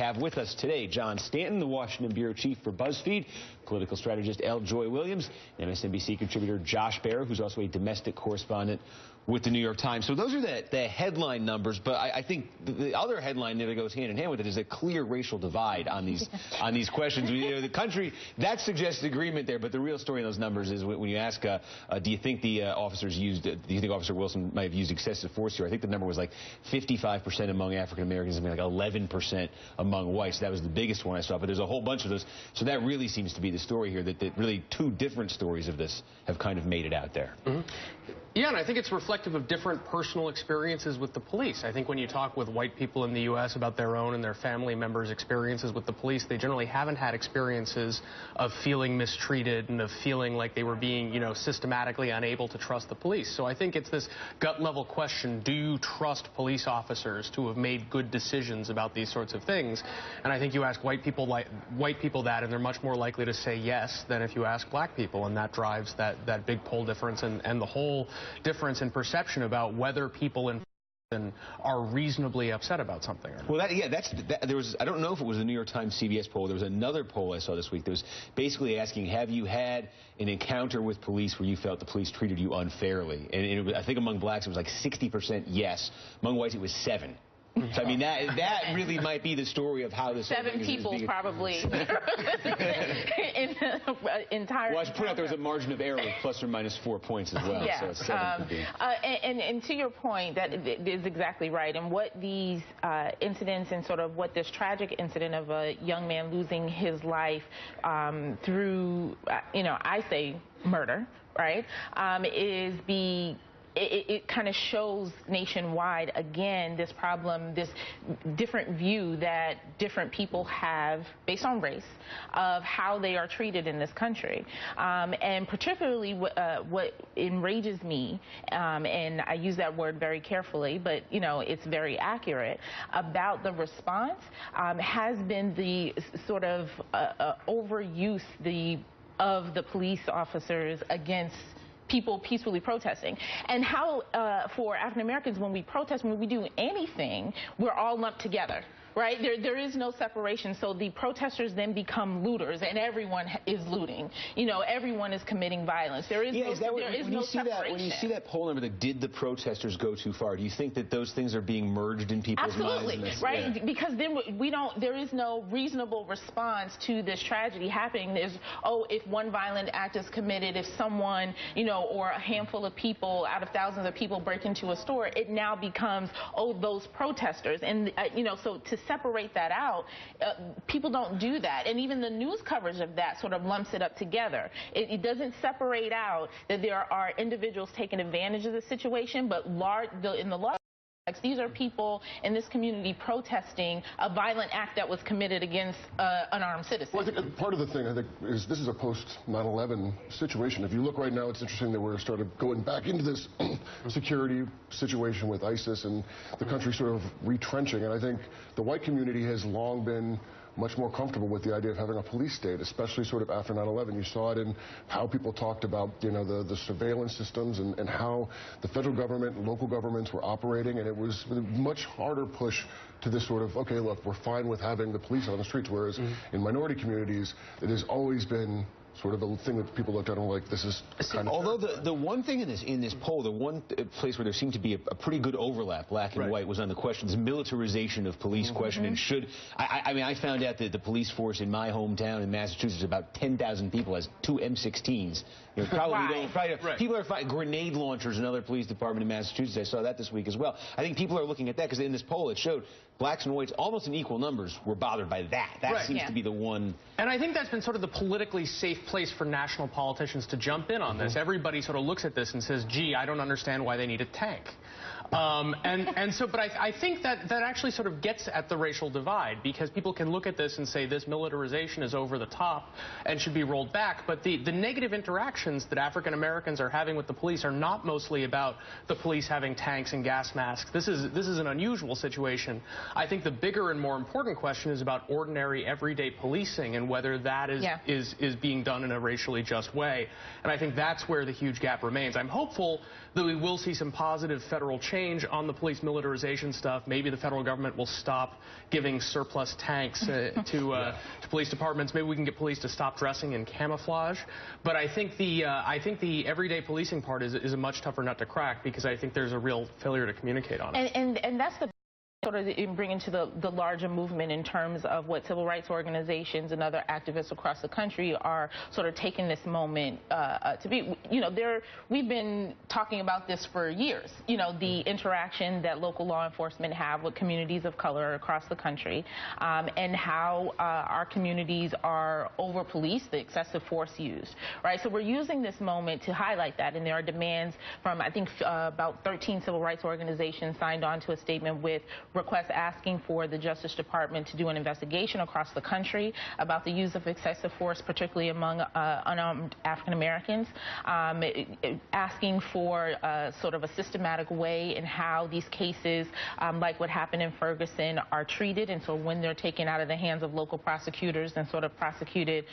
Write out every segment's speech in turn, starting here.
have with us today John Stanton, the Washington bureau chief for BuzzFeed, political strategist L. Joy Williams, and MSNBC contributor Josh Barrow, who's also a domestic correspondent with the New York Times. So those are the headline numbers, but I think the other headline that goes hand in hand with it is a clear racial divide on these questions. The country, that suggests agreement there, but the real story in those numbers is when you ask, do you think the officers used, do you think Officer Wilson might have used excessive force here? I think the number was like 55% among African Americans, something like 11% among whites. That was the biggest one I saw, but there's a whole bunch of those. So that really seems to be the story here, that really two different stories of this have kind of made it out there. Mm-hmm. Yeah, and I think it's reflective of different personal experiences with the police. I think when you talk with white people in the U.S. about their own and their family members' experiences with the police, they generally haven't had experiences of feeling mistreated and of feeling like they were being, systematically unable to trust the police. So I think it's this gut-level question, do you trust police officers to have made good decisions about these sorts of things? And I think you ask white people that, and they're much more likely to say yes than if you ask black people, and that drives that big poll difference and the whole difference in perception about whether people in are reasonably upset about something or not. Well, there was, I don't know if it was the New York Times CBS poll. There was another poll I saw this week that was basically asking, have you had an encounter with police where you felt the police treated you unfairly? And I think among blacks it was like 60% yes. Among whites it was 7%. So, I mean, that really might be the story of how this 7 people probably in the entire. Well, I should point out there was a margin of error of plus or minus 4 points as well. Yeah. So 7 could be. And to your point, that is exactly right. And what these incidents and sort of what this tragic incident of a young man losing his life through, I say murder, right, is it kind of shows nationwide, again, this problem, this different view that different people have based on race of how they are treated in this country. And particularly what enrages me, and I use that word very carefully, but, it's very accurate, about the response has been the sort of overuse of the police officers against people peacefully protesting, and how for African Americans, when we protest, when we do anything, we're all lumped together. Right? There is no separation. So the protesters then become looters, and everyone is looting. Everyone is committing violence. There is no separation. When you see that poll number, did the protesters go too far? Do you think that those things are being merged in people's minds? Absolutely, right? Yeah. Because then there is no reasonable response to this tragedy happening. There's, if one violent act is committed, if someone, or a handful of people out of thousands of people break into a store, it now becomes, those protesters. And, so to separate that out, people don't do that. And even the news coverage of that sort of lumps it up together. It doesn't separate out that there are individuals taking advantage of the situation, but in the large context, these are people in this community protesting a violent act that was committed against an unarmed citizen. Well, I think part of the thing, is this is a post-9/11 situation. If you look right now, it's interesting that we're started going back into this security situation with ISIS and the country sort of retrenching. And I think the white community has long been much more comfortable with the idea of having a police state, especially sort of after 9/11. You saw it in how people talked about, the surveillance systems and how the federal government and local governments were operating, and it was a much harder push to this sort of, okay, look, we're fine with having the police on the streets, whereas in minority communities, it has always been sort of a thing that people looked at and were like, this is kind of... Although the one thing in this poll, the one place where there seemed to be a pretty good overlap, black and white, was on the questions, militarization of police question. And I found out that the police force in my hometown in Massachusetts, about 10,000 people, has 2 M16s. People are fighting grenade launchers in other police department in Massachusetts. I saw that this week as well. I think people are looking at that because in this poll it showed blacks and whites almost in equal numbers were bothered by that. That seems to be the one. And I think that's been sort of the politically safe place for national politicians to jump in on this. Everybody sort of looks at this and says, gee, I don't understand why they need a tank. But I think that actually sort of gets at the racial divide, because people can look at this and say this militarization is over the top and should be rolled back. But the negative interactions that African Americans are having with the police are not mostly about the police having tanks and gas masks. This is an unusual situation. I think the bigger and more important question is about ordinary, everyday policing and whether that is being done in a racially just way. And I think that's where the huge gap remains. I'm hopeful that we will see some positive federal change change on the police militarization stuff. Maybe the federal government will stop giving surplus tanks to police departments. Maybe we can get police to stop dressing in camouflage. But I think the everyday policing part is a much tougher nut to crack, because I think there's a real failure to communicate on it. And that's the sort of bring into the larger movement in terms of what civil rights organizations and other activists across the country are sort of taking this moment to be. We've been talking about this for years. The interaction that local law enforcement have with communities of color across the country, and how our communities are over-policed, the excessive force used, right? So we're using this moment to highlight that, and there are demands from, I think, about 13 civil rights organizations signed on to a statement with requests asking for the Justice Department to do an investigation across the country about the use of excessive force, particularly among unarmed African Americans, asking for sort of a systematic way in how these cases, like what happened in Ferguson, are treated, and so when they're taken out of the hands of local prosecutors and sort of prosecuted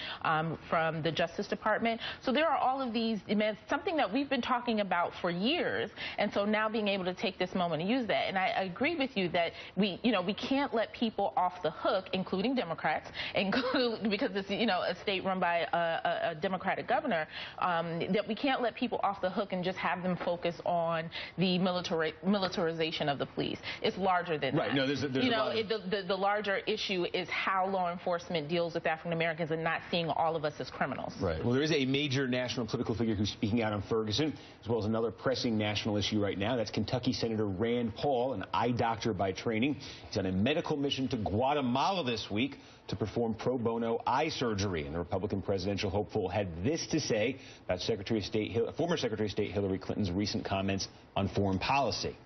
from the Justice Department. So there are all of these demands, something that we've been talking about for years, and so now being able to take this moment and use that. And I agree with you that we can't let people off the hook, including Democrats, because it's a state run by a Democratic governor, that we can't let people off the hook and just have them focus on the militarization of the police. It's larger than that. Right. No, there's the larger issue is how law enforcement deals with African Americans and not seeing all of us as criminals. Right. Well, there is a major national political figure who's speaking out on Ferguson, as well as another pressing national issue right now. That's Kentucky Senator Rand Paul, an eye doctor by training. He's on a medical mission to Guatemala this week to perform pro bono eye surgery. And the Republican presidential hopeful had this to say about former Secretary of State Hillary Clinton's recent comments on foreign policy.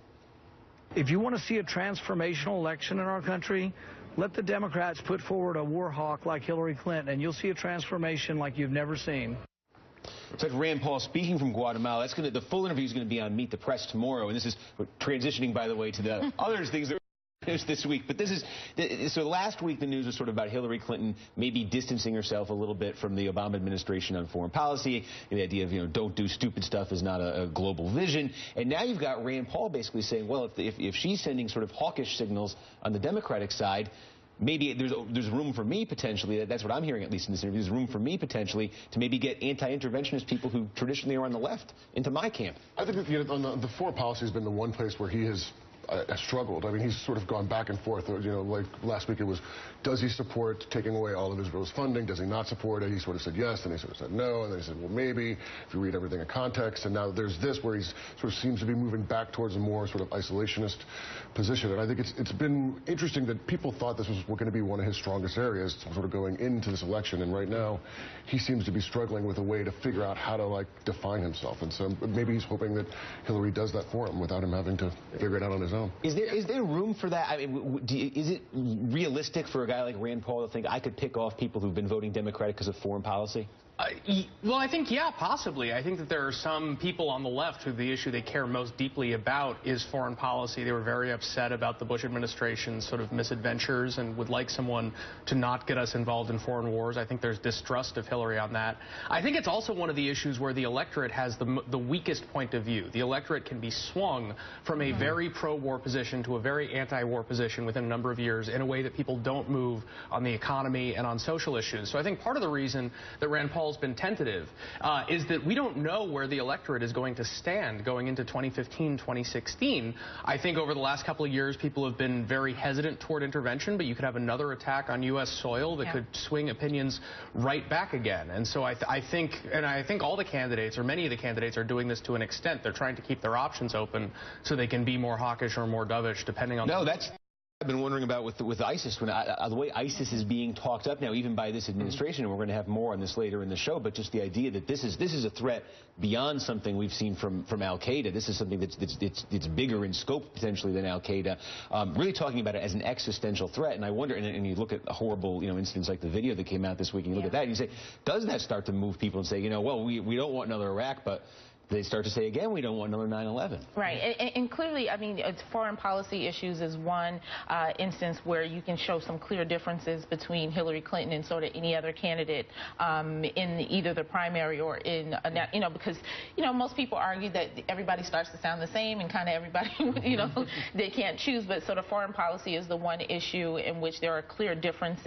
If you want to see a transformational election in our country, let the Democrats put forward a war hawk like Hillary Clinton, and you'll see a transformation like you've never seen. It's like Rand Paul speaking from Guatemala. The full interview is going to be on Meet the Press tomorrow, and this is transitioning, by the way, to the other things that this week. But so last week the news was sort of about Hillary Clinton maybe distancing herself a little bit from the Obama administration on foreign policy, and the idea of don't do stupid stuff is not a global vision. And now you've got Rand Paul basically saying, well, if she's sending sort of hawkish signals on the Democratic side, maybe there's room for me potentially, that's what I'm hearing at least in this interview, there's room for me potentially to maybe get anti-interventionist people who traditionally are on the left into my camp. I think that the foreign policy has been the one place where he has struggled. I mean, he's sort of gone back and forth. Like last week it was, does he support taking away all of Israel's funding? Does he not support it? He sort of said yes, then he sort of said no, and then he said, well, maybe, if you read everything in context. And now there's this where he's sort of seems to be moving back towards a more sort of isolationist position. And I think it's been interesting that people thought this was going to be one of his strongest areas, sort of going into this election. And right now, he seems to be struggling with a way to figure out how to, define himself. And so maybe he's hoping that Hillary does that for him without him having to figure it out on his own. Is there room for that? I mean, is it realistic for a guy like Rand Paul to think I could pick off people who've been voting Democratic because of foreign policy? Well, I think, yeah, possibly. I think that there are some people on the left who the issue they care most deeply about is foreign policy. They were very upset about the Bush administration's sort of misadventures and would like someone to not get us involved in foreign wars. I think there's distrust of Hillary on that. I think it's also one of the issues where the electorate has the weakest point of view. The electorate can be swung from a very pro-war position to a very anti-war position within a number of years in a way that people don't move on the economy and on social issues. So I think part of the reason that Rand Paul's been tentative is that we don't know where the electorate is going to stand going into 2015, 2016. I think over the last couple of years, people have been very hesitant toward intervention, but you could have another attack on U.S. soil that could swing opinions right back again. And so I think all the candidates, or many of the candidates, are doing this to an extent. They're trying to keep their options open so they can be more hawkish or more dovish, depending on... No, that's... I've been wondering about with ISIS, the way ISIS is being talked up now, even by this administration, and we're going to have more on this later in the show, but just the idea that this is a threat beyond something we've seen from Al-Qaeda. This is something that's bigger in scope potentially than Al-Qaeda. Really talking about it as an existential threat, and I wonder, and you look at horrible incidents like the video that came out this week, and you look at that, and you say, does that start to move people and say, well, we don't want another Iraq, but they start to say again, we don't want another 9/11. Right, and clearly, I mean, it's foreign policy issues is one instance where you can show some clear differences between Hillary Clinton and sort of any other candidate in either the primary or in, because, most people argue that everybody starts to sound the same and kind of everybody, they can't choose, but sort of foreign policy is the one issue in which there are clear differences.